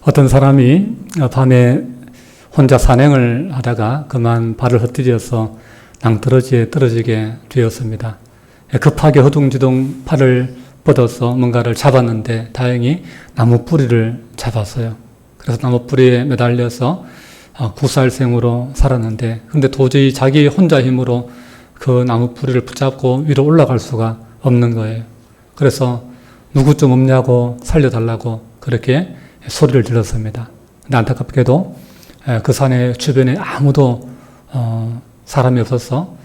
어떤 사람이 밤에 혼자 산행을 하다가 그만 발을 헛디뎌서 낭떠러지에 떨어지게 되었습니다. 급하게 허둥지둥 팔을 뻗어서 뭔가를 잡았는데 다행히 나무 뿌리를 잡았어요. 그래서 나무 뿌리에 매달려서 구살생으로 살았는데, 근데 도저히 자기 혼자 힘으로 그 나무 뿌리를 붙잡고 위로 올라갈 수가 없는 거예요. 그래서 누구 좀 없냐고 살려달라고 그렇게 소리를 질렀습니다. 근데 안타깝게도 그 산의 주변에 아무도 사람이 없어서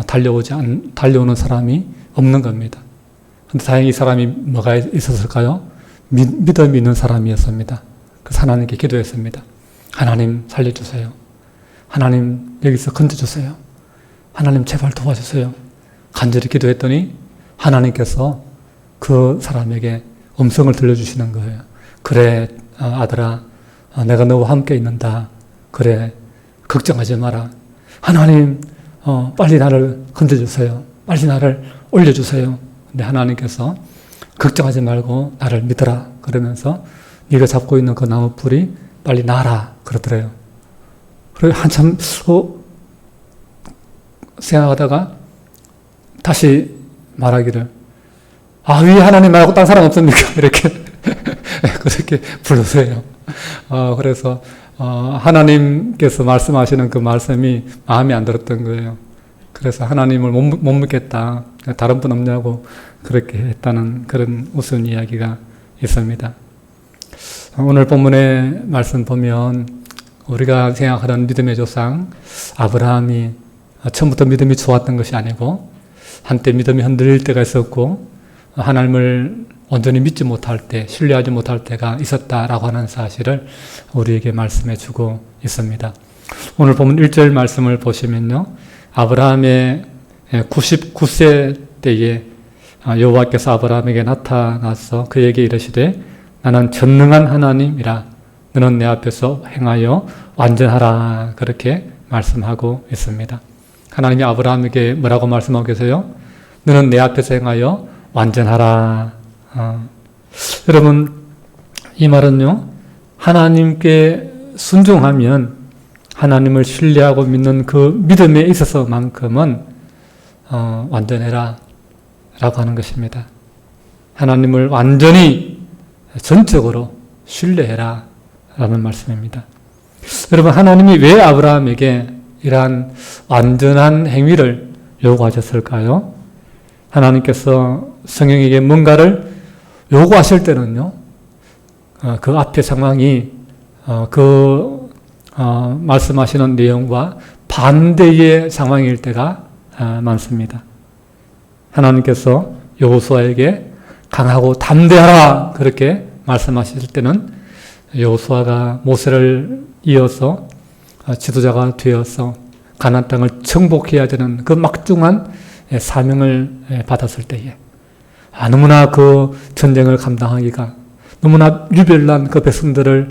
달려오는 사람이 없는 겁니다. 근데 다행히 이 사람이 뭐가 있었을까요? 믿음이 있는 사람이었습니다. 그래서 하나님께 기도했습니다. 하나님 살려주세요. 하나님 여기서 건져주세요. 하나님 제발 도와주세요. 간절히 기도했더니 하나님께서 그 사람에게 음성을 들려주시는 거예요. 그래 아들아, 내가 너와 함께 있는다. 그래 걱정하지 마라. 하나님 빨리 나를 건져주세요. 빨리 나를 올려주세요. 근데 하나님께서 걱정하지 말고 나를 믿어라 그러면서 네가 잡고 있는 그 나무 뿌리 빨리 놔라 그러더래요. 그래서 한참 생각하다가 다시 말하기를, 위에 하나님 말고 딴 사람 없습니까? 이렇게 그렇게 부르세요. 그래서 하나님께서 말씀하시는 그 말씀이 마음에 안 들었던 거예요. 그래서 하나님을 못 믿겠다. 다른 분 없냐고 그렇게 했다는 그런 우스운 이야기가 있습니다. 오늘 본문의 말씀 보면 우리가 생각하던 믿음의 조상 아브라함이 처음부터 믿음이 좋았던 것이 아니고 한때 믿음이 흔들릴 때가 있었고 하나님을 온전히 믿지 못할 때, 신뢰하지 못할 때가 있었다라고 하는 사실을 우리에게 말씀해 주고 있습니다. 오늘 보면 1절 말씀을 보시면요, 아브라함의 99세 때에 여호와께서 아브라함에게 나타나서 그에게 이르시되 나는 전능한 하나님이라 너는 내 앞에서 행하여 완전하라 그렇게 말씀하고 있습니다. 하나님이 아브라함에게 뭐라고 말씀하고 계세요? 너는 내 앞에서 행하여 완전하라. 여러분, 이 말은요, 하나님께 순종하면 하나님을 신뢰하고 믿는 그 믿음에 있어서만큼은 완전해라 라고 하는 것입니다. 하나님을 완전히 전적으로 신뢰해라 라는 말씀입니다. 여러분, 하나님이 왜 아브라함에게 이러한 완전한 행위를 요구하셨을까요? 하나님께서 성령에게 뭔가를 요구하실 때는요, 그 앞의 상황이 말씀하시는 내용과 반대의 상황일 때가 많습니다. 하나님께서 여호수아에게 강하고 담대하라 그렇게 말씀하실 때는 여호수아가 모세를 이어서 지도자가 되어서 가나안 땅을 정복해야 되는 그 막중한 사명을 받았을 때에 너무나 그 전쟁을 감당하기가, 너무나 유별난 그 백성들을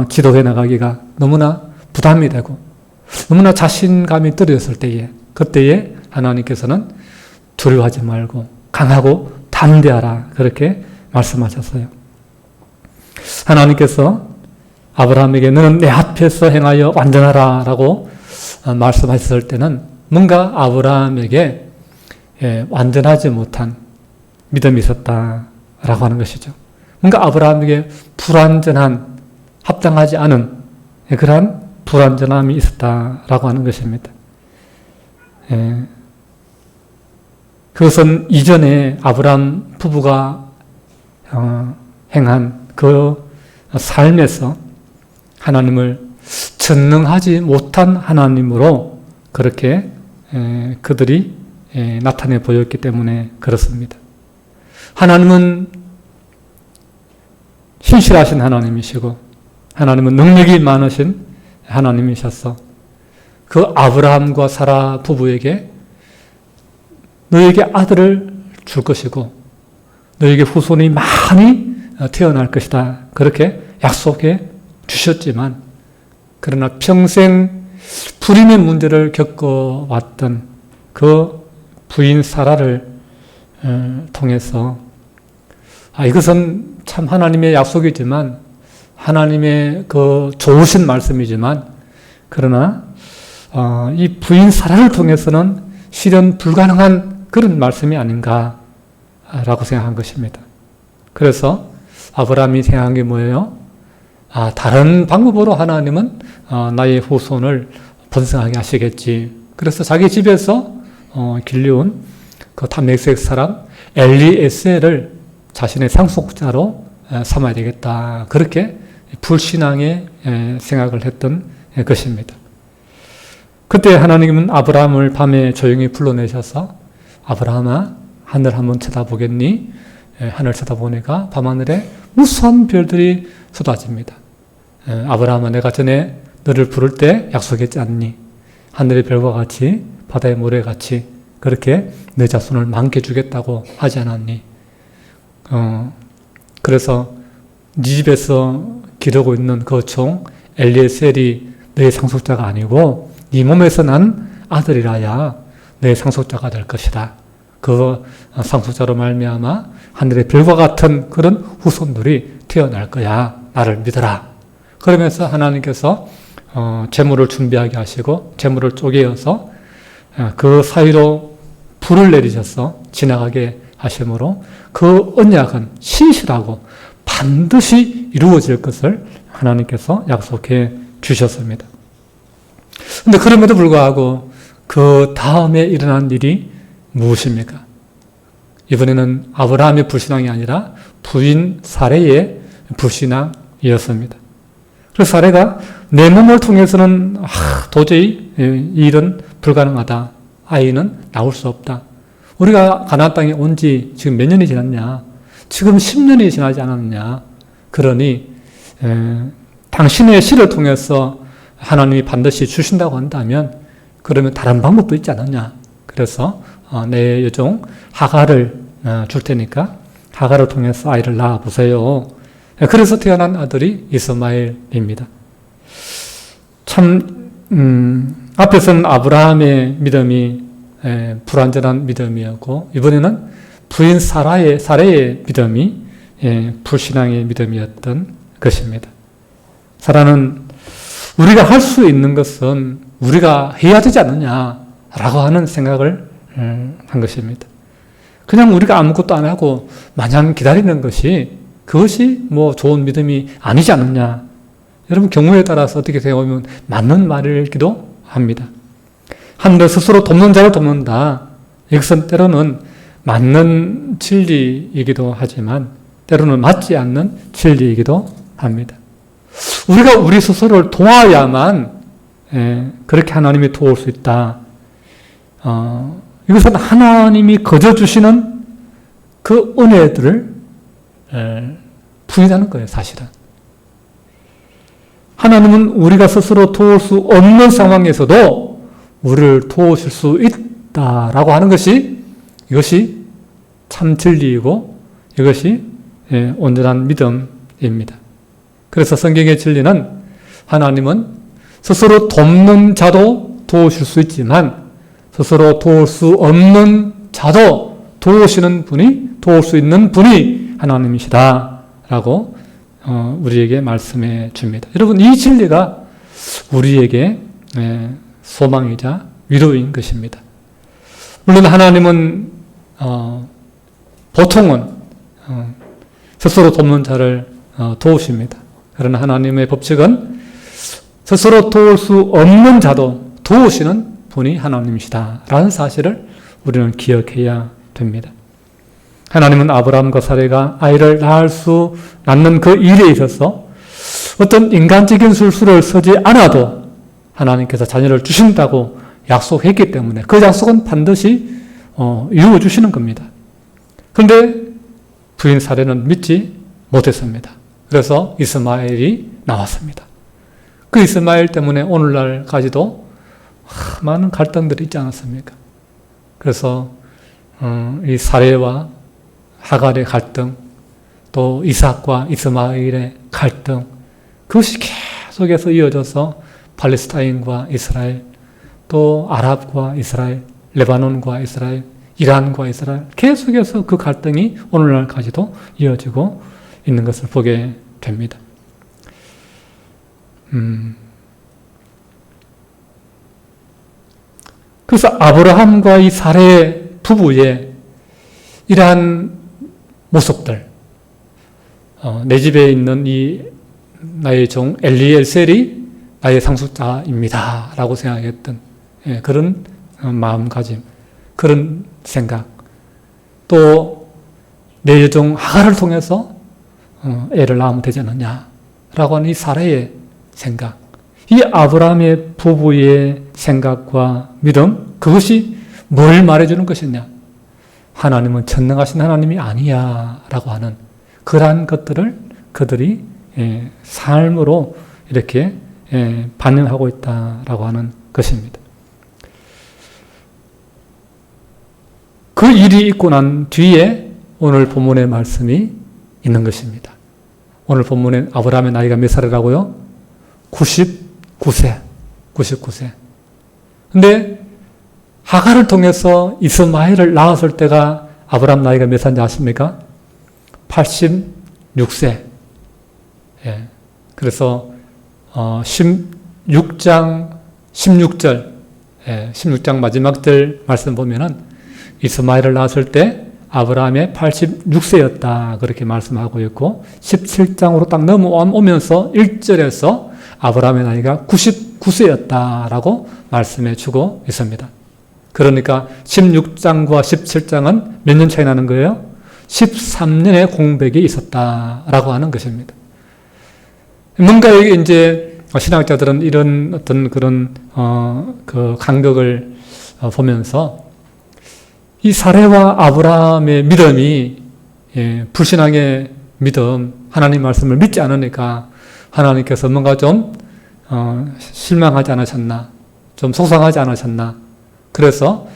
지도해 나가기가 너무나 부담이 되고 너무나 자신감이 떨어졌을 때에, 그때에 하나님께서는 두려워하지 말고 강하고 담대하라 그렇게 말씀하셨어요. 하나님께서 아브라함에게 너는 내 앞에서 행하여 완전하라 라고 말씀하셨을 때는 뭔가 아브라함에게 완전하지 못한 믿음이 있었다라고 하는 것이죠. 뭔가 아브라함에게 불완전한, 합당하지 않은 그러한 불완전함이 있었다라고 하는 것입니다. 그것은 이전에 아브라함 부부가 행한 그 삶에서 하나님을 전능하지 못한 하나님으로 그렇게 그들이 나타내 보였기 때문에 그렇습니다. 하나님은 신실하신 하나님이시고 하나님은 능력이 많으신 하나님이셔서 그 아브라함과 사라 부부에게 너에게 아들을 줄 것이고 너에게 후손이 많이 태어날 것이다 그렇게 약속해 주셨지만, 그러나 평생 불임의 문제를 겪어왔던 그 부인 사라를 통해서 이것은 참 하나님의 약속이지만 하나님의 그 좋으신 말씀이지만 그러나 이 부인 사라를 통해서는 실현 불가능한 그런 말씀이 아닌가라고 생각한 것입니다. 그래서 아브라함이 생각한 게 뭐예요? 다른 방법으로 하나님은 나의 후손을 번성하게 하시겠지. 그래서 자기 집에서 길리온 그 담메색 사람 엘리에셀을 자신의 상속자로 삼아야 되겠다. 그렇게 불신앙의 생각을 했던 것입니다. 그때 하나님은 아브라함을 밤에 조용히 불러내셔서 아브라함아 하늘 한번 쳐다보겠니? 하늘 쳐다보니까 밤하늘에 무수한 별들이 쏟아집니다. 아브라함아 내가 전에 너를 부를 때 약속했지 않니? 하늘의 별과 같이 바다의 모래같이 그렇게 내 자손을 많게 주겠다고 하지 않았니? 그래서 네 집에서 기르고 있는 그 종 엘리에셀이 너의 상속자가 아니고 네 몸에서 난 아들이라야 너의 상속자가 될 것이다. 그 상속자로 말미암아 하늘의 별과 같은 그런 후손들이 태어날 거야. 나를 믿어라. 그러면서 하나님께서 재물을 준비하게 하시고 재물을 쪼개어서 그 사이로 불을 내리셔서 지나가게 하심으로 그 언약은 신실하고 반드시 이루어질 것을 하나님께서 약속해 주셨습니다. 그런데 그럼에도 불구하고 그 다음에 일어난 일이 무엇입니까? 이번에는 아브라함의 불신앙이 아니라 부인 사레의 불신앙이었습니다. 그래서 사레가 내 몸을 통해서는 도저히 이 일은 불가능하다. 아이는 나올 수 없다. 우리가 가나안 땅에 온 지 지금 몇 년이 지났냐? 지금 10년이 지나지 않았느냐? 그러니 당신의 씨를 통해서 하나님이 반드시 주신다고 한다면 그러면 다른 방법도 있지 않느냐? 그래서 내 여종 하갈을 줄 테니까 하갈을 통해서 아이를 낳아보세요. 그래서 태어난 아들이 이스마엘입니다. 참 앞에서는 아브라함의 믿음이 불완전한 믿음이었고 이번에는 부인 사레의 믿음이 불신앙의 믿음이었던 것입니다. 사라는 우리가 할 수 있는 것은 우리가 해야 되지 않느냐라고 하는 생각을 한 것입니다. 그냥 우리가 아무것도 안 하고 마냥 기다리는 것이 그것이 뭐 좋은 믿음이 아니지 않느냐. 여러분 경우에 따라서 어떻게 생각하면 맞는 말이기도 합니다. 하늘을 스스로 돕는 자를 돕는다. 이것은 때로는 맞는 진리이기도 하지만 때로는 맞지 않는 진리이기도 합니다. 우리가 우리 스스로를 도와야만 그렇게 하나님이 도울 수 있다. 이것은 하나님이 거저 주시는 그 은혜들을 부인하는 거예요, 사실은. 하나님은 우리가 스스로 도울 수 없는 상황에서도 우리를 도우실 수 있다라고 하는 것이 이것이 참 진리이고 이것이 온전한 믿음입니다. 그래서 성경의 진리는 하나님은 스스로 돕는 자도 도우실 수 있지만 스스로 도울 수 없는 자도 도우시는 분이 도울 수 있는 분이 하나님이시다라고 우리에게 말씀해 줍니다. 여러분 이 진리가 우리에게 소망이자 위로인 것입니다. 물론 하나님은 보통은 스스로 돕는 자를 도우십니다. 그러나 하나님의 법칙은 스스로 도울 수 없는 자도 도우시는 분이 하나님이시다라는 사실을 우리는 기억해야 됩니다. 하나님은 아브라함과 사레가 아이를 낳는 그 일에 있어서 어떤 인간적인 술수를 서지 않아도 하나님께서 자녀를 주신다고 약속했기 때문에 그 약속은 반드시 이루어 주시는 겁니다. 그런데 부인 사레는 믿지 못했습니다. 그래서 이스마엘이 나왔습니다. 그 이스마엘 때문에 오늘날까지도 많은 갈등들이 있지 않았습니까? 그래서 이 사레와 하갈의 갈등, 또 이삭과 이스마엘의 갈등, 그것이 계속해서 이어져서 팔레스타인과 이스라엘, 또 아랍과 이스라엘, 레바논과 이스라엘, 이란과 이스라엘, 계속해서 그 갈등이 오늘날까지도 이어지고 있는 것을 보게 됩니다. 그래서 아브라함과 이 사례 부부의 이러한 모습들, 내 집에 있는 이 나의 종 엘리엘셀이 나의 상속자입니다 라고 생각했던 그런 마음가짐, 그런 생각, 또 내 여종 하갈을 통해서 애를 낳으면 되지 않느냐 라고 하는 이 사례의 생각, 이 아브라함의 부부의 생각과 믿음, 그것이 뭘 말해주는 것이냐? 하나님은 전능하신 하나님이 아니야 라고 하는 그러한 것들을 그들이 삶으로 이렇게 반영하고 있다라고 하는 것입니다. 그 일이 있고 난 뒤에 오늘 본문의 말씀이 있는 것입니다. 오늘 본문에 아브라함의 나이가 몇 살이라고요? 99세. 99세. 근데 하갈을 통해서 이스마엘을 낳았을 때가 아브라함 나이가 몇 살인지 아십니까? 86세. 예. 그래서 16장 16절 16장 마지막 절 말씀 보면은 이스마엘을 낳았을 때 아브라함의 86세였다 그렇게 말씀하고 있고 17장으로 딱 넘어오면서 1절에서 아브라함의 나이가 99세였다라고 말씀해 주고 있습니다. 그러니까 16장과 17장은 몇 년 차이 나는 거예요? 13년의 공백이 있었다라고 하는 것입니다. 뭔가 여기 이제 신학자들은 이런 어떤 그런 그 간격을 보면서 이 사례와 아브라함의 믿음이 불신앙의 믿음, 하나님 말씀을 믿지 않으니까 하나님께서 뭔가 좀 실망하지 않으셨나, 좀 속상하지 않으셨나. 그래서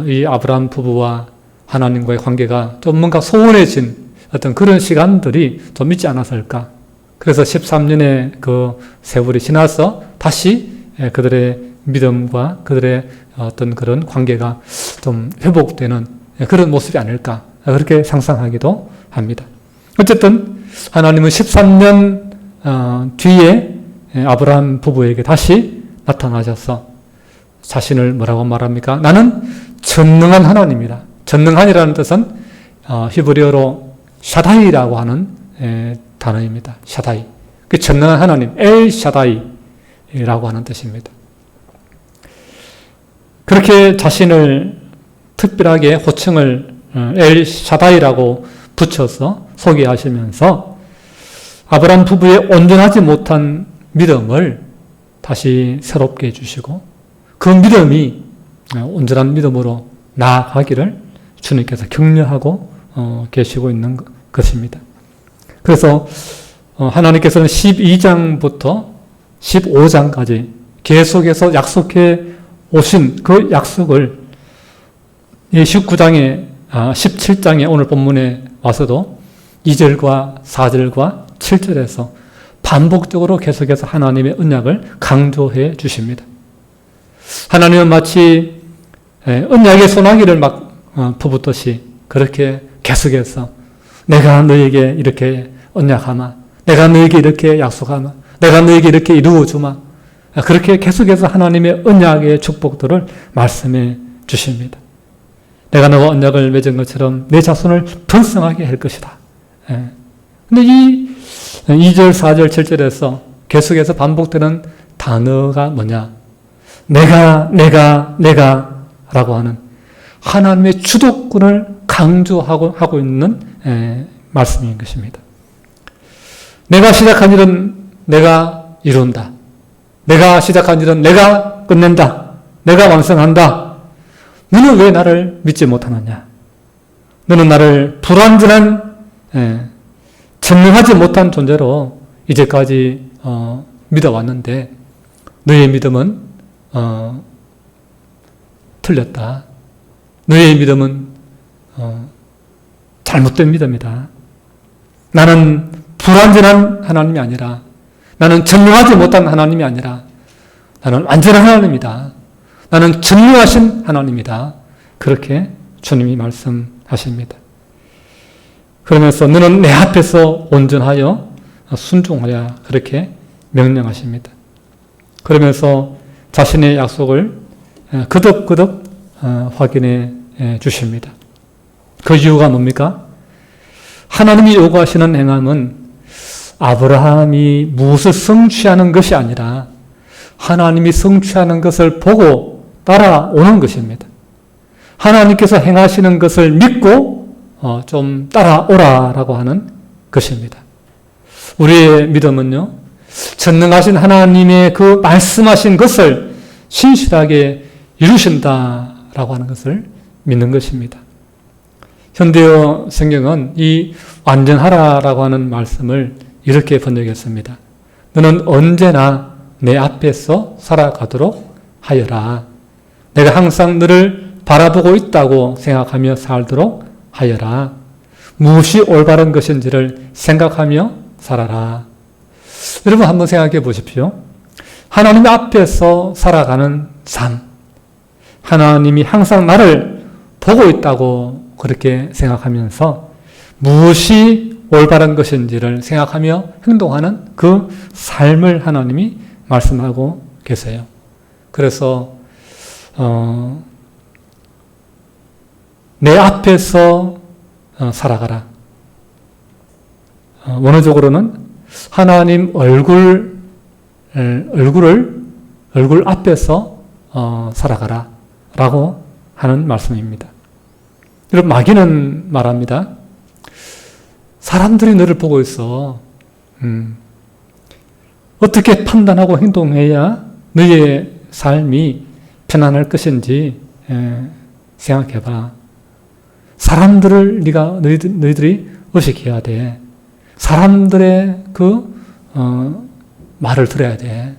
이 아브라함 부부와 하나님과의 관계가 좀 뭔가 소원해진 어떤 그런 시간들이 좀 있지 않았을까. 그래서 13년의 그 세월이 지나서 다시 그들의 믿음과 그들의 어떤 그런 관계가 좀 회복되는 그런 모습이 아닐까. 그렇게 상상하기도 합니다. 어쨌든 하나님은 13년 뒤에 아브라함 부부에게 다시 나타나셔서 자신을 뭐라고 말합니까? 나는 전능한 하나님이다. 전능한이라는 뜻은 히브리어로 샤다이라고 하는 단어입니다. 샤다이. 그 전능한 하나님, 엘 샤다이라고 하는 뜻입니다. 그렇게 자신을 특별하게 호칭을 엘 샤다이라고 붙여서 소개하시면서 아브라함 부부의 온전하지 못한 믿음을 다시 새롭게 해주시고 그 믿음이 온전한 믿음으로 나아가기를 주님께서 격려하고 계시고 있는 것입니다. 그래서 하나님께서는 12장부터 15장까지 계속해서 약속해 오신 그 약속을 19장에 17장에 오늘 본문에 와서도 2절과 4절과 7절에서 반복적으로 계속해서 하나님의 언약을 강조해 주십니다. 하나님은 마치 언약의 소나기를 막 퍼붓듯이 그렇게 계속해서 내가 너에게 이렇게 언약하마, 내가 너에게 이렇게 약속하마, 내가 너에게 이렇게 이루어주마, 그렇게 계속해서 하나님의 언약의 축복들을 말씀해 주십니다. 내가 너와 언약을 맺은 것처럼 내 자손을 번성하게 할 것이다. 근데 이 2절, 4절, 7절에서 계속해서 반복되는 단어가 뭐냐? 내가 라고 하는 하나님의 주도권을 강조하고 있는 말씀인 것입니다. 내가 시작한 일은 내가 이룬다. 내가 시작한 일은 내가 끝낸다. 내가 완성한다. 너는 왜 나를 믿지 못하느냐? 너는 나를 불완전한 전능하지 못한 존재로 이제까지 믿어왔는데 너의 믿음은 틀렸다. 너의 믿음은 잘못된 믿음이다. 나는 불완전한 하나님이 아니라 나는 전능하지 못한 하나님이 아니라 나는 완전한 하나님이다. 나는 전능하신 하나님이다. 그렇게 주님이 말씀하십니다. 그러면서 너는 내 앞에서 온전하여 순종하여 그렇게 명령하십니다. 그러면서 자신의 약속을 거듭거듭 확인해 주십니다. 그 이유가 뭡니까? 하나님이 요구하시는 행함은 아브라함이 무엇을 성취하는 것이 아니라 하나님이 성취하는 것을 보고 따라오는 것입니다. 하나님께서 행하시는 것을 믿고 좀 따라오라라고 하는 것입니다. 우리의 믿음은요, 전능하신 하나님의 그 말씀하신 것을 신실하게 이루신다라고 하는 것을 믿는 것입니다. 현대어 성경은 이 완전하라라고 하는 말씀을 이렇게 번역했습니다. 너는 언제나 내 앞에서 살아가도록 하여라. 내가 항상 너를 바라보고 있다고 생각하며 살도록 하여라. 무엇이 올바른 것인지를 생각하며 살아라. 여러분 한번 생각해 보십시오. 하나님 앞에서 살아가는 삶. 하나님이 항상 나를 보고 있다고 그렇게 생각하면서 무엇이 올바른 것인지를 생각하며 행동하는 그 삶을 하나님이 말씀하고 계세요. 그래서 내 앞에서 살아가라. 원어적으로는 하나님 얼굴 앞에서 살아가라 라고 하는 말씀입니다. 여러분, 마귀는 말합니다. 사람들이 너를 보고 있어. 어떻게 판단하고 행동해야 너의 삶이 편안할 것인지 생각해봐. 사람들을 너희들이 의식해야 돼. 사람들의 말을 들어야 돼.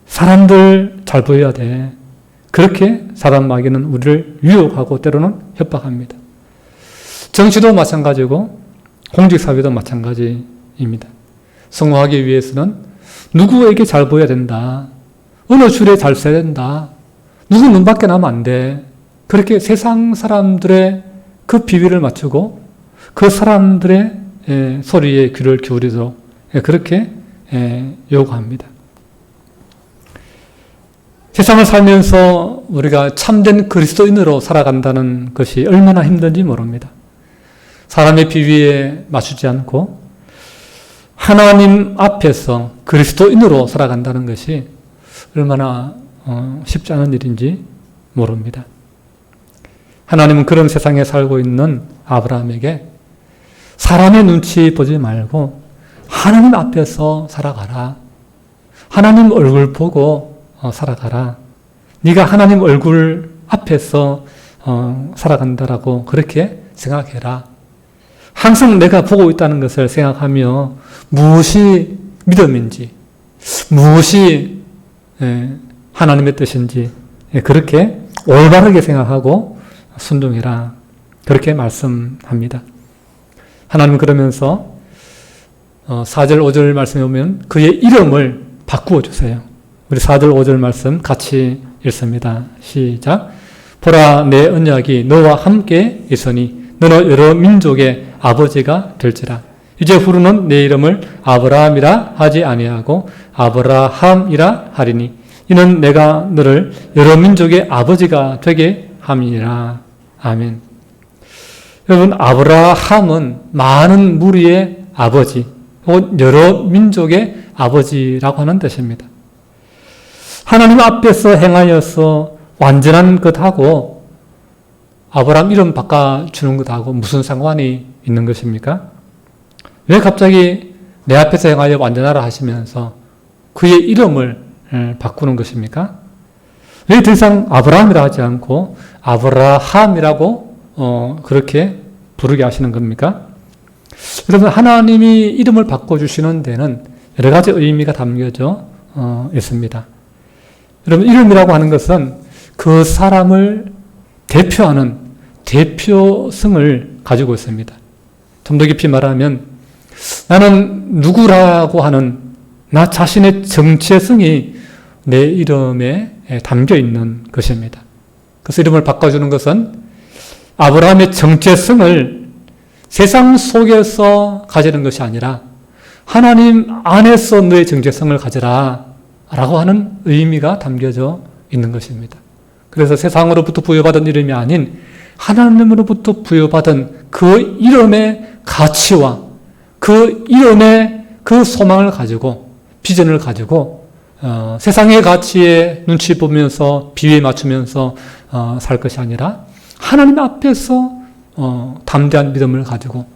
사람들 잘 보여야 돼. 그렇게 사단 마귀는 우리를 유혹하고 때로는 협박합니다. 정치도 마찬가지고 공직사회도 마찬가지입니다. 성공하기 위해서는 누구에게 잘 보여야 된다. 어느 줄에 잘 서야 된다. 누구 눈 밖에 나면 안 돼. 그렇게 세상 사람들의 그 비위를 맞추고 그 사람들의 소리에 귀를 기울이도록 그렇게 요구합니다. 세상을 살면서 우리가 참된 그리스도인으로 살아간다는 것이 얼마나 힘든지 모릅니다. 사람의 비위에 맞추지 않고 하나님 앞에서 그리스도인으로 살아간다는 것이 얼마나 쉽지 않은 일인지 모릅니다. 하나님은 그런 세상에 살고 있는 아브라함에게 사람의 눈치 보지 말고 하나님 앞에서 살아가라. 하나님 얼굴 보고 살아가라. 네가 하나님 얼굴 앞에서 살아간다라고 그렇게 생각해라. 항상 내가 보고 있다는 것을 생각하며 무엇이 믿음인지, 무엇이 하나님의 뜻인지 그렇게 올바르게 생각하고 순종해라. 그렇게 말씀합니다. 하나님은 그러면서 4절 5절 말씀에 보면 그의 이름을 바꾸어 주세요. 우리 4절 5절 말씀 같이 읽습니다. 시작. 보라, 내 언약이 너와 함께 있으니 너는 여러 민족의 아버지가 될지라. 이제 후로는 내 이름을 아브라함이라 하지 아니하고 아브라함이라 하리니 이는 내가 너를 여러 민족의 아버지가 되게 함이니라. 아멘. 여러분, 아브라함은 많은 무리의 아버지 혹은 여러 민족의 아버지라고 하는 뜻입니다. 하나님 앞에서 행하여서 완전한 것하고 아브라함 이름 바꿔주는 것하고 무슨 상관이 있는 것입니까? 왜 갑자기 내 앞에서 행하여 완전하라 하시면서 그의 이름을 바꾸는 것입니까? 왜 더 이상 아브라함이라 하지 않고 아브라함이라고 그렇게 부르게 하시는 겁니까? 여러분, 하나님이 이름을 바꿔주시는 데는 여러 가지 의미가 담겨져 있습니다. 여러분, 이름이라고 하는 것은 그 사람을 대표하는 대표성을 가지고 있습니다. 좀 더 깊이 말하면 나는 누구라고 하는 나 자신의 정체성이 내 이름에 담겨 있는 것입니다. 그래서 이름을 바꿔주는 것은 아브라함의 정체성을 세상 속에서 가지는 것이 아니라 하나님 안에서 너의 정체성을 가져라 라고 하는 의미가 담겨져 있는 것입니다. 그래서 세상으로부터 부여받은 이름이 아닌 하나님으로부터 부여받은 그 이름의 가치와 그 이름의 그 소망을 가지고 비전을 가지고 세상의 가치에 눈치 보면서 비위에 맞추면서 살 것이 아니라 하나님 앞에서 담대한 믿음을 가지고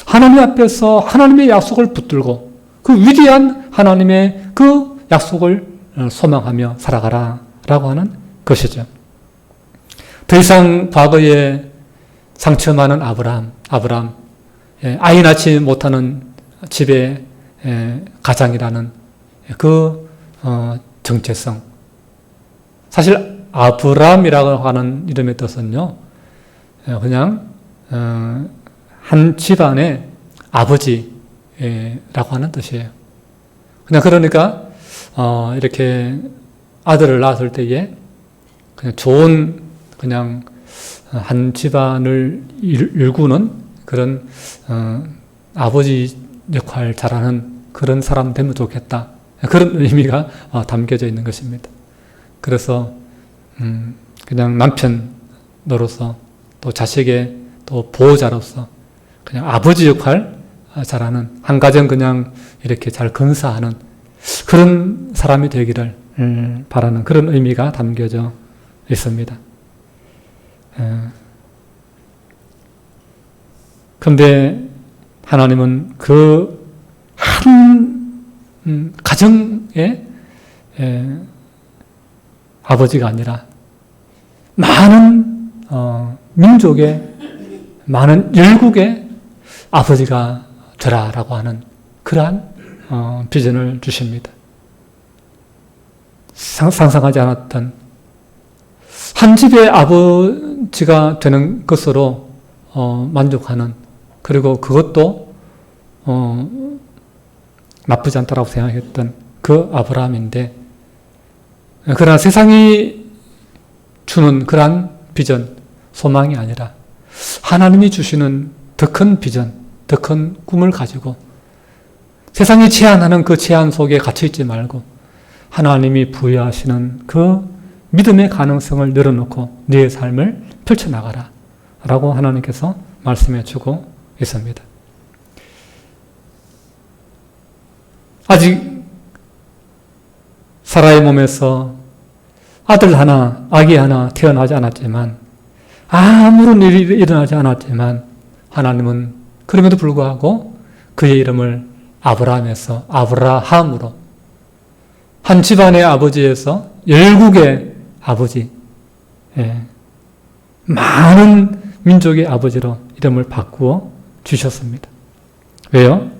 하나님 앞에서 하나님의 약속을 붙들고 그 위대한 하나님의 그 약속을 소망하며 살아가라 라고 하는 것이죠. 더 이상 과거에 상처 많은 아브라함, 아이 낳지 못하는 집의 가장이라는 그 정체성. 사실 아브라함이라고 하는 이름의 뜻은요, 그냥 한 집안의 아버지라고 하는 뜻이에요. 그냥 그러니까 이렇게 아들을 낳았을 때에 그냥 좋은 그냥 한 집안을 일구는 그런 아버지 역할 잘하는 그런 사람 되면 좋겠다. 그런 의미가 담겨져 있는 것입니다. 그래서 그냥 남편으로서 또 자식의 또 보호자로서 그냥 아버지 역할 잘하는 한 가정 그냥 이렇게 잘 건사하는 그런 사람이 되기를 바라는 그런 의미가 담겨져 있습니다. 그런데 하나님은 그 한 가정의 아버지가 아니라 많은 민족의 많은 열국의 아버지가 되라라고 하는 그러한 비전을 주십니다. 상상하지 않았던 한 집의 아버지가 되는 것으로 만족하는, 그리고 그것도 나쁘지 않다라고 생각했던 그 아브라함인데, 그러나 세상이 주는 그러한 비전, 소망이 아니라 하나님이 주시는 더 큰 비전, 더 큰 꿈을 가지고 세상이 제한하는 그 제한 속에 갇혀있지 말고 하나님이 부여하시는 그 믿음의 가능성을 열어놓고 네 삶을 펼쳐나가라 라고 하나님께서 말씀해 주고 있습니다. 아직 사라의 몸에서 아들 하나, 아기 하나 태어나지 않았지만, 아무런 일이 일어나지 않았지만 하나님은 그럼에도 불구하고 그의 이름을 아브라함에서 아브라함으로, 한 집안의 아버지에서 열국의 아버지, 많은 민족의 아버지로 이름을 바꾸어 주셨습니다. 왜요?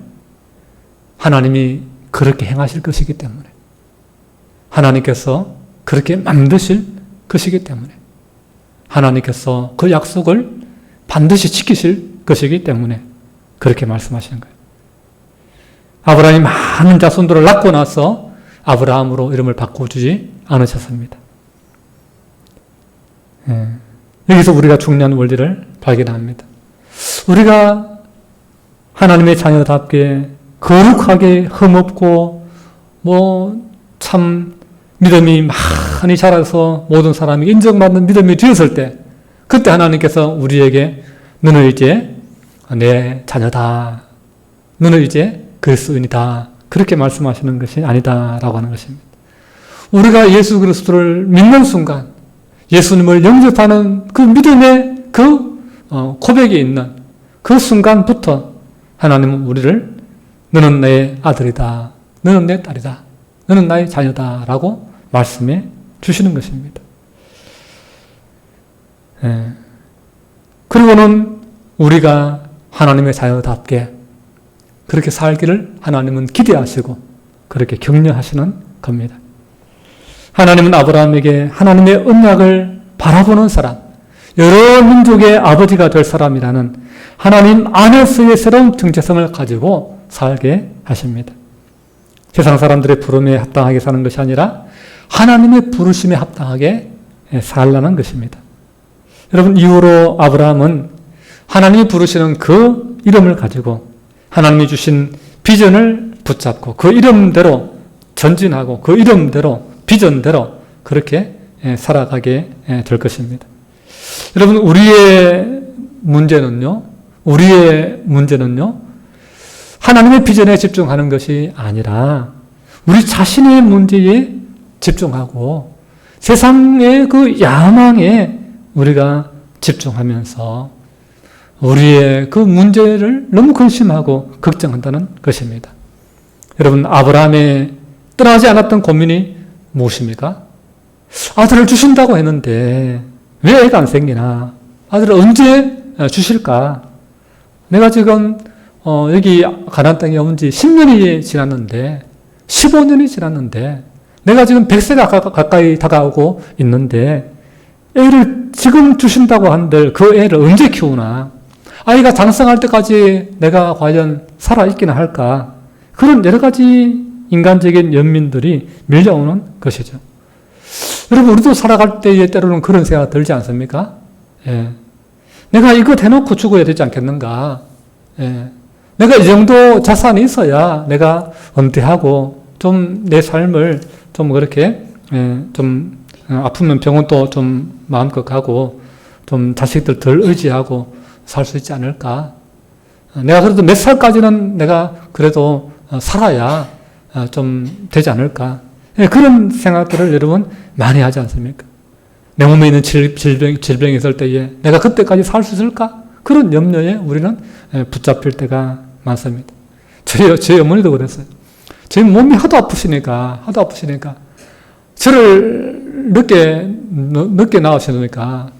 하나님이 그렇게 행하실 것이기 때문에, 하나님께서 그렇게 만드실 것이기 때문에, 하나님께서 그 약속을 반드시 지키실 것이기 때문에 그렇게 말씀하시는 거예요. 아브라함이 많은 자손들을 낳고 나서 아브라함으로 이름을 바꿔주지 않으셨습니다. 여기서 우리가 중요한 원리를 발견합니다. 우리가 하나님의 자녀답게 거룩하게 흠없고 참 믿음이 많이 자라서 모든 사람이 인정받는 믿음이 되었을 때, 그때 하나님께서 우리에게 너는 이제 내 자녀다, 너는 이제 그리스도인이다, 그렇게 말씀하시는 것이 아니다라고 하는 것입니다. 우리가 예수 그리스도를 믿는 순간, 예수님을 영접하는 그 믿음의 그 고백이 있는 그 순간부터 하나님은 우리를 너는 내 아들이다, 너는 내 딸이다, 너는 나의 자녀다 라고 말씀해 주시는 것입니다. 그리고는 우리가 하나님의 자녀답게 그렇게 살기를 하나님은 기대하시고 그렇게 격려하시는 겁니다. 하나님은 아브라함에게 하나님의 언약을 바라보는 사람, 여러 민족의 아버지가 될 사람이라는 하나님 안에서의 새로운 정체성을 가지고 살게 하십니다. 세상 사람들의 부름에 합당하게 사는 것이 아니라 하나님의 부르심에 합당하게 살라는 것입니다. 여러분, 이후로 아브라함은 하나님이 부르시는 그 이름을 가지고 하나님이 주신 비전을 붙잡고 그 이름대로 전진하고 그 이름대로 비전대로 그렇게 살아가게 될 것입니다. 여러분, 우리의 문제는요, 하나님의 비전에 집중하는 것이 아니라 우리 자신의 문제에 집중하고 세상의 그 야망에 우리가 집중하면서 우리의 그 문제를 너무 근심하고 걱정한다는 것입니다. 여러분, 아브라함의 떠나지 않았던 고민이 무엇입니까? 아들을 주신다고 했는데 왜 애가 안 생기나? 아들을 언제 주실까? 내가 지금 여기 가나안 땅에 온 지 10년이 지났는데 15년이 지났는데 내가 지금 100세가 가까이 다가오고 있는데 애를 지금 주신다고 한들 그 애를 언제 키우나? 아이가 장성할 때까지 내가 과연 살아있기나 할까? 그런 여러 가지 인간적인 연민들이 밀려오는 것이죠. 여러분, 우리도 살아갈 때에 때로는 그런 생각 들지 않습니까? 예. 내가 이거 대놓고 죽어야 되지 않겠는가? 예. 내가 이 정도 자산이 있어야 내가 은퇴하고 좀 내 삶을 좀 그렇게 좀 아프면 병원도 좀 마음껏 가고 좀 자식들 덜 의지하고 살 수 있지 않을까? 내가 그래도 몇 살까지는 내가 그래도 살아야 좀 되지 않을까? 그런 생각들을 여러분 많이 하지 않습니까? 내 몸에 있는 질병이 있을 때에 내가 그때까지 살 수 있을까? 그런 염려에 우리는 붙잡힐 때가 많습니다. 저희 어머니도 그랬어요. 저희 몸이 하도 아프시니까 저를 늦게 낳으시니까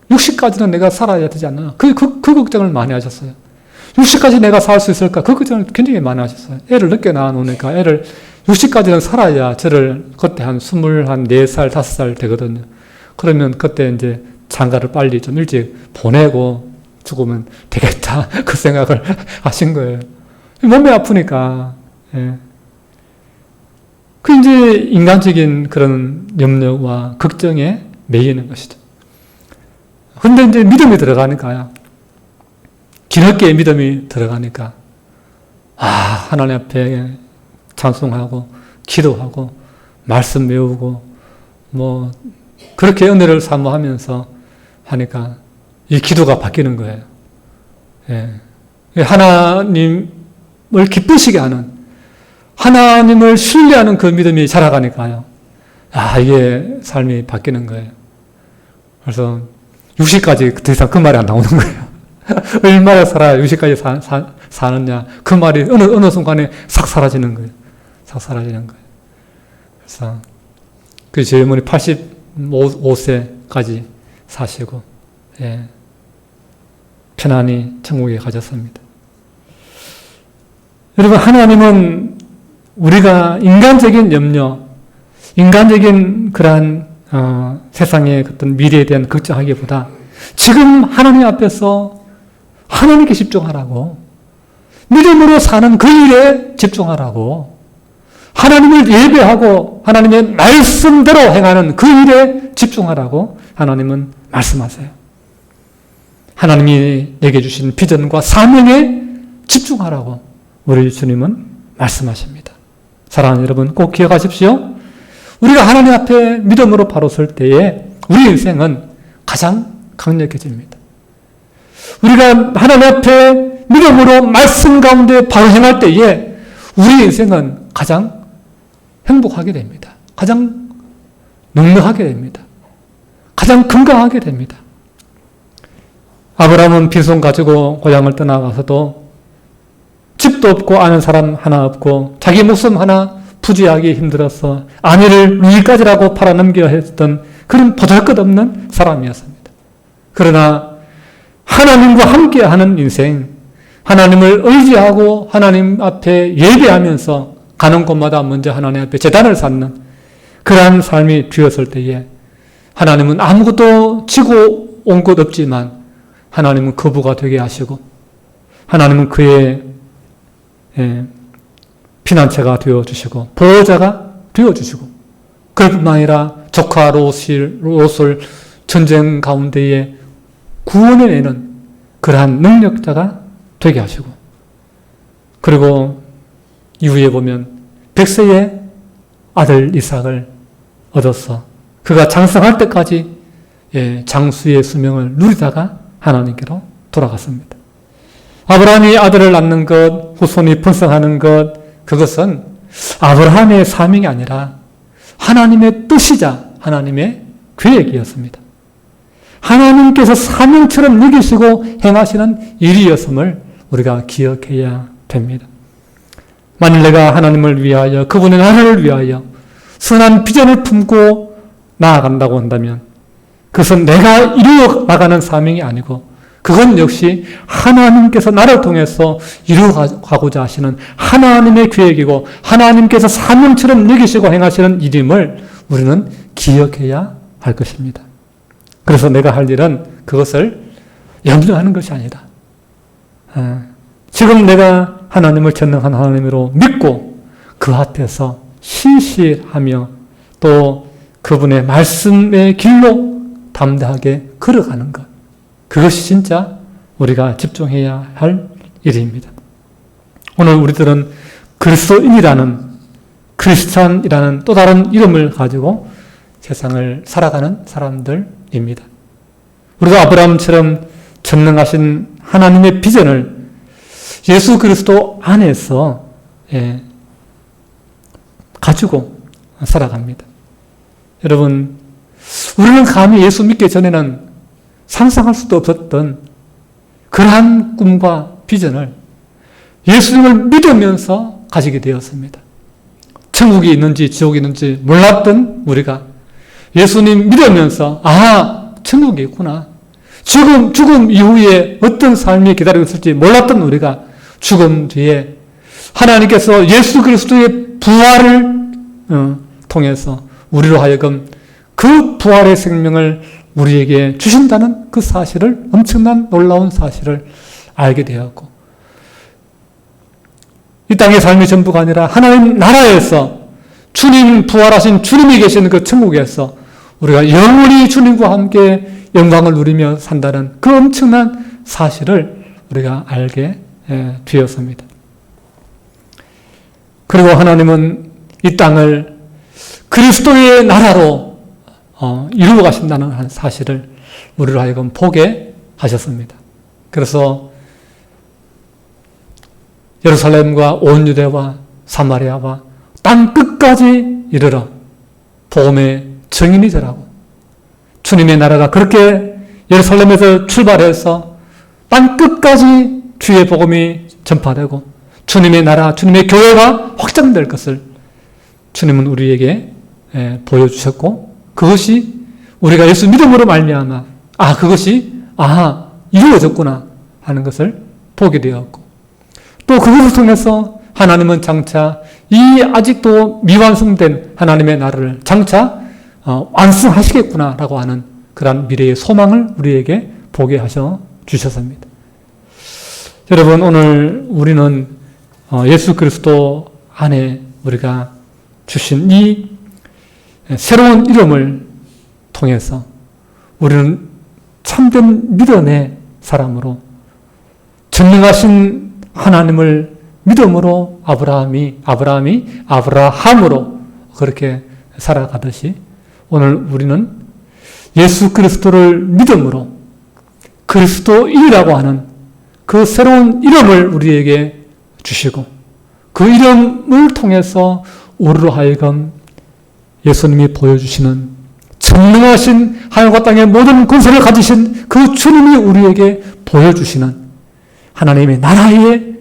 60까지는 내가 살아야 되지 않나? 그 걱정을 많이 하셨어요. 60까지 내가 살 수 있을까? 그 걱정을 굉장히 많이 하셨어요. 애를 늦게 낳아놓으니까 애를 60까지는 살아야 저를 그때 한 24살, 5살 되거든요. 그러면 그때 이제 장가를 빨리 좀 일찍 보내고 죽으면 되겠다. 그 생각을 하신 거예요. 몸이 아프니까. 예. 그 이제 인간적인 그런 염려와 걱정에 매이는 것이죠. 근데 이제 믿음이 들어가니까요. 기럽게 믿음이 들어가니까, 하나님 앞에 찬송하고, 기도하고, 말씀 외우고, 그렇게 은혜를 사모하면서 하니까, 이 기도가 바뀌는 거예요. 예. 하나님을 기쁘시게 하는, 하나님을 신뢰하는 그 믿음이 자라가니까요. 이게 삶이 바뀌는 거예요. 그래서 60까지 더 이상 그 말이 안 나오는 거예요. 얼마나 살아야 60까지 사느냐. 그 말이 어느 순간에 싹 사라지는 거예요. 싹 사라지는 거예요. 그래서 저희 어머니 85세까지 사시고, 예, 편안히 천국에 가셨습니다. 여러분, 하나님은 우리가 인간적인 염려, 인간적인 그러한 세상의 어떤 미래에 대한 걱정하기보다 지금 하나님 앞에서 하나님께 집중하라고, 믿음으로 사는 그 일에 집중하라고, 하나님을 예배하고 하나님의 말씀대로 행하는 그 일에 집중하라고 하나님은 말씀하세요. 하나님이 내게 주신 비전과 사명에 집중하라고 우리 주님은 말씀하십니다. 사랑하는 여러분, 꼭 기억하십시오. 우리가 하나님 앞에 믿음으로 바로 설 때에 우리 인생은 가장 강력해집니다. 우리가 하나님 앞에 믿음으로 말씀 가운데 바로 행할 때에 우리 인생은 가장 행복하게 됩니다. 가장 넉넉하게 됩니다. 가장 건강하게 됩니다. 아브라함은 빈손 가지고 고향을 떠나가서도 집도 없고 아는 사람 하나 없고 자기 목숨 하나 부지하기 힘들어서 아내를 누이까지라고 팔아넘겨 했던 그런 보잘것없는 사람이었습니다. 그러나 하나님과 함께하는 인생, 하나님을 의지하고 하나님 앞에 예배하면서 가는 곳마다 먼저 하나님 앞에 제단을 쌓는 그러한 삶이 되었을 때에 하나님은 아무것도 지고 온 것 없지만 하나님은 거부가 되게 하시고 하나님은 그의 피난처가 되어주시고 보호자가 되어주시고 그럴 뿐만 아니라 조카 롯을 전쟁 가운데에 구원해내는 그러한 능력자가 되게 하시고 그리고 이후에 보면 100세의 아들 이삭을 얻어서 그가 장성할 때까지 장수의 수명을 누리다가 하나님께로 돌아갔습니다. 아브라함이 아들을 낳는 것, 후손이 번성하는 것, 그것은 아브라함의 사명이 아니라 하나님의 뜻이자 하나님의 계획이었습니다. 하나님께서 사명처럼 여기시고 행하시는 일이었음을 우리가 기억해야 됩니다. 만일 내가 하나님을 위하여, 그분의 나라를 위하여 선한 비전을 품고 나아간다고 한다면 그것은 내가 이루어 나가는 사명이 아니고 그건 역시 하나님께서 나를 통해서 이루어가고자 하시는 하나님의 계획이고 하나님께서 사명처럼 여기시고 행하시는 일임을 우리는 기억해야 할 것입니다. 그래서 내가 할 일은 그것을 염려하는 것이 아니다. 지금 내가 하나님을 전능한 하나님으로 믿고 그 앞에서 신실하며 또 그분의 말씀의 길로 담대하게 걸어가는 것. 그것이 진짜 우리가 집중해야 할 일입니다. 오늘 우리들은 그리스도인이라는, 크리스찬이라는 또 다른 이름을 가지고 세상을 살아가는 사람들입니다. 우리가 아브라함처럼 전능하신 하나님의 비전을 예수 그리스도 안에서 가지고 살아갑니다. 여러분, 우리는 감히 예수 믿기 전에는 상상할 수도 없었던 그러한 꿈과 비전을 예수님을 믿으면서 가지게 되었습니다. 천국이 있는지 지옥이 있는지 몰랐던 우리가 예수님 믿으면서 천국이 있구나. 죽음 이후에 어떤 삶이 기다리고 있을지 몰랐던 우리가 죽음 뒤에 하나님께서 예수 그리스도의 부활을 통해서 우리로 하여금 그 부활의 생명을 우리에게 주신다는 그 사실을, 엄청난 놀라운 사실을 알게 되었고, 이 땅의 삶의 전부가 아니라 하나님 나라에서 주님, 부활하신 주님이 계시는 그 천국에서 우리가 영원히 주님과 함께 영광을 누리며 산다는 그 엄청난 사실을 우리가 알게 되었습니다. 그리고 하나님은 이 땅을 그리스도의 나라로 이루어 가신다는 사실을 우리로 하여금 보게 하셨습니다. 그래서 예루살렘과 온 유대와 사마리아와 땅 끝까지 이르러 복음의 증인이 되라고, 주님의 나라가 그렇게 예루살렘에서 출발해서 땅 끝까지 주의 복음이 전파되고 주님의 나라, 주님의 교회가 확장될 것을 주님은 우리에게 보여주셨고, 그것이 우리가 예수 믿음으로 말미암아 그것이 이루어졌구나 하는 것을 보게 되었고, 또 그것을 통해서 하나님은 장차 이 아직도 미완성된 하나님의 나라를 장차 완성하시겠구나라고 하는 그런 미래의 소망을 우리에게 보게 하셔 주셨습니다. 여러분, 오늘 우리는 예수 그리스도 안에 우리가 주신 이 새로운 이름을 통해서 우리는 참된 믿음의 사람으로, 전능하신 하나님을 믿음으로 아브라함이 아브라함으로 그렇게 살아가듯이 오늘 우리는 예수 그리스도를 믿음으로 그리스도인이라고 하는 그 새로운 이름을 우리에게 주시고, 그 이름을 통해서 우리로 하여금 예수님이 보여주시는 전능하신 하늘과 땅의 모든 권세를 가지신 그 주님이 우리에게 보여주시는 하나님의 나라의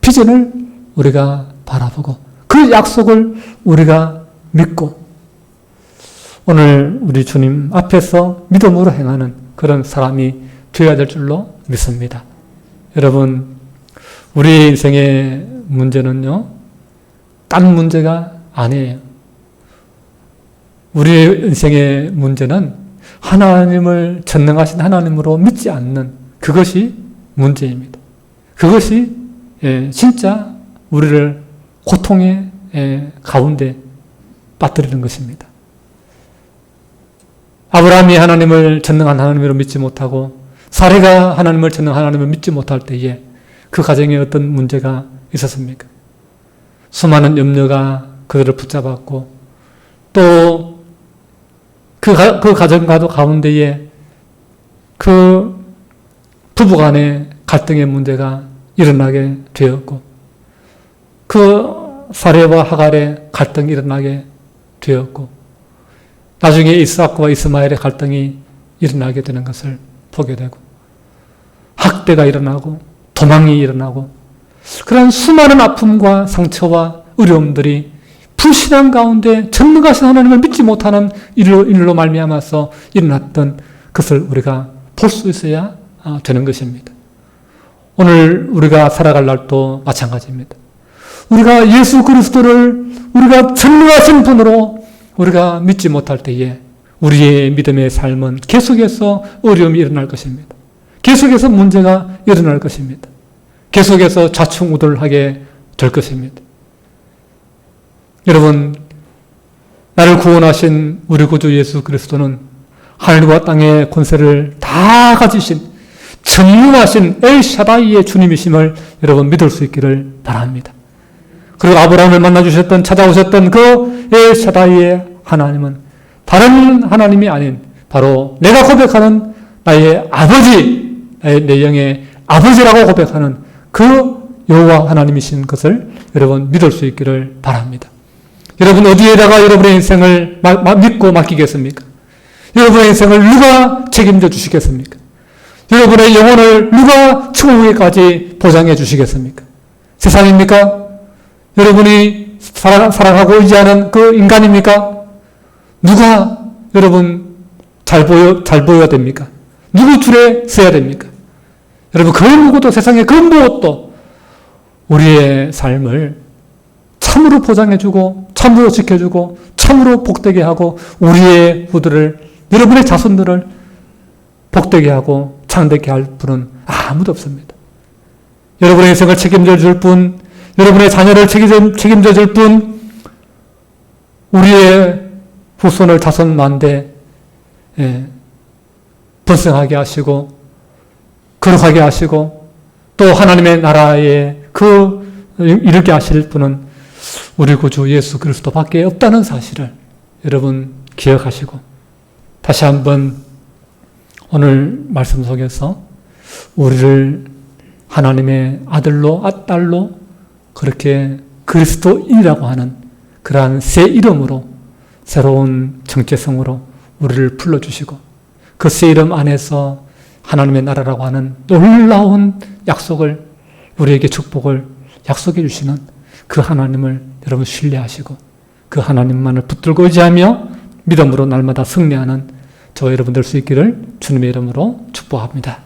비전을 우리가 바라보고 그 약속을 우리가 믿고 오늘 우리 주님 앞에서 믿음으로 행하는 그런 사람이 되어야 될 줄로 믿습니다. 여러분, 우리 인생의 문제는요, 딴 문제가 아니에요. 우리의 인생의 문제는 하나님을 전능하신 하나님으로 믿지 않는 그것이 문제입니다. 그것이 진짜 우리를 고통의 가운데 빠뜨리는 것입니다. 아브라함이 하나님을 전능한 하나님으로 믿지 못하고 사례가 하나님을 전능한 하나님을 믿지 못할 때에 그 가정에 어떤 문제가 있었습니까? 수많은 염려가 그들을 붙잡았고 또 그 가정 가운데에 그 부부간의 갈등의 문제가 일어나게 되었고 그 사레와 하갈의 갈등이 일어나게 되었고 나중에 이스락과 이스마엘의 갈등이 일어나게 되는 것을 보게 되고 학대가 일어나고 도망이 일어나고 그런 수많은 아픔과 상처와 어려움들이 불신앙 가운데 전능하신 하나님을 믿지 못하는 일로 말미암아서 일어났던 것을 우리가 볼 수 있어야 되는 것입니다. 오늘 우리가 살아갈 날도 마찬가지입니다. 우리가 예수 그리스도를 우리가 전능하신 분으로 우리가 믿지 못할 때에 우리의 믿음의 삶은 계속해서 어려움이 일어날 것입니다. 계속해서 문제가 일어날 것입니다. 계속해서 좌충우돌하게 될 것입니다. 여러분, 나를 구원하신 우리 구주 예수 그리스도는 하늘과 땅의 권세를 다 가지신 전능하신 엘샤다이의 주님이심을 여러분 믿을 수 있기를 바랍니다. 그리고 아브라함을 만나주셨던 찾아오셨던 그 엘샤다이의 하나님은 다른 하나님이 아닌 바로 내가 고백하는 나의 아버지, 내 영의 아버지라고 고백하는 그 여호와 하나님이신 것을 여러분 믿을 수 있기를 바랍니다. 여러분 어디에다가 여러분의 인생을 믿고 맡기겠습니까? 여러분의 인생을 누가 책임져 주시겠습니까? 여러분의 영혼을 누가 천국에까지 보장해 주시겠습니까? 세상입니까? 여러분이 사랑하고 의지하는 그 인간입니까? 누가 여러분 잘 보여야 됩니까? 누구 줄에 서야 됩니까? 여러분 그 누구도 세상에 그 무엇도 우리의 삶을 참으로 보장해주고 참으로 지켜주고 참으로 복되게 하고 우리의 후들을 여러분의 자손들을 복되게 하고 창대케 할 분은 아무도 없습니다. 여러분의 인생을 책임져 줄 분, 여러분의 자녀를 책임져 줄 분, 우리의 후손을 자손 만대 번성하게 하시고 거룩하게 하시고 또 하나님의 나라에 이르게 하실 분은 우리 구주 예수 그리스도밖에 없다는 사실을 여러분 기억하시고 다시 한번 오늘 말씀 속에서 우리를 하나님의 아들로 딸로 그렇게 그리스도인이라고 하는 그러한 새 이름으로 새로운 정체성으로 우리를 불러주시고 그 새 이름 안에서 하나님의 나라라고 하는 놀라운 약속을 우리에게 축복을 약속해 주시는 그 하나님을 여러분 신뢰하시고 그 하나님만을 붙들고 의지하며 믿음으로 날마다 승리하는 저와 여러분 될 수 있기를 주님의 이름으로 축복합니다.